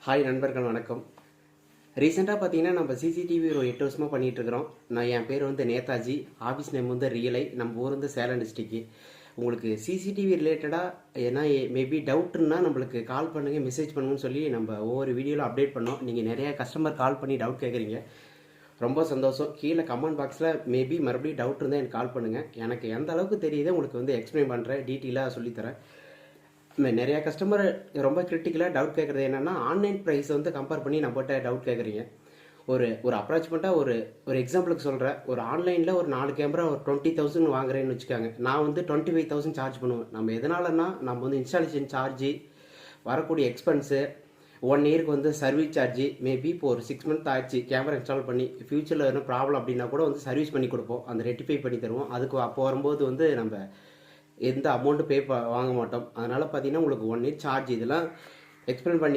Hi நண்பர்கள், வணக்கம். ரீசெண்டாக பார்த்தீங்கன்னா நம்ம சிசிடிவி ஒரு 8 வருஷமாக பண்ணிகிட்டு இருக்கிறோம். என் பேர் வந்து நேதாஜி. ஆஃபீஸ் நேம் வந்து ரியலை. நம்ம ஊர் வந்து சேலம் டிஸ்ட்ரிக்ட். உங்களுக்கு சிசிடிவி ரிலேட்டடாக ஏன்னா மேபி டவுட்னா நம்மளுக்கு கால் பண்ணுங்கள், மெசேஜ் பண்ணுங்கன்னு சொல்லி நம்ம ஒவ்வொரு வீடியோவில் அப்டேட் பண்ணோம். நீங்கள் நிறைய கஸ்டமர் கால் பண்ணி டவுட் கேட்குறீங்க. ரொம்ப சந்தோஷம். கீழே கமெண்ட் பாக்ஸில் மேபி மறுபடியும் டவுட் இருந்தால் எனக்கு கால் பண்ணுங்கள். எனக்கு எந்த அளவுக்கு தெரியுதோ உங்களுக்கு வந்து எக்ஸ்பிளைன் பண்ணுறேன், டீட்டெயிலாக சொல்லித்தரேன். நிறைய கஸ்டமர் ரொம்ப கிரிட்டிக்கலாக டவுட் கேட்குறது என்னென்னா, ஆன்லைன் ப்ரைஸ் வந்து கம்பேர் பண்ணி நம்மகிட்ட டவுட் கேட்குறீங்க. ஒரு அப்ராச்மெண்ட்டாக ஒரு எக்ஸாம்பிளுக்கு சொல்கிறேன். ஒரு ஆன்லைனில் ஒரு 4 கேமரா ஒரு 20,000 வாங்குறேன்னு வச்சுக்காங்க. நான் வந்து 25,000 சார்ஜ் பண்ணுவேன். நம்ம எதனாலன்னா, நம்ம வந்து இன்ஸ்டாலேஷன் சார்ஜி, வரக்கூடிய எக்ஸ்பென்ஸு, 1 இயருக்கு வந்து சர்வீஸ் சார்ஜி, மேபி இப்போ ஒரு 6 மந்த் ஆயிடுச்சு கேமரா இன்ஸ்டால் பண்ணி, ஃபியூச்சரில் எதுவும் ப்ராப்ளம் அப்படின்னா கூட வந்து சர்வீஸ் பண்ணி கொடுப்போம், அந்த ரெட்டிஃபை பண்ணி தருவோம். அதுக்கு அப்போ வரும்போது வந்து நம்ம எந்த அமௌண்ட்டு வாங்க மாட்டோம். அதனால் பார்த்தீங்கன்னா உங்களுக்கு 1 இயர் சார்ஜ் இதெல்லாம் எக்ஸ்பிளைன் பண்ணி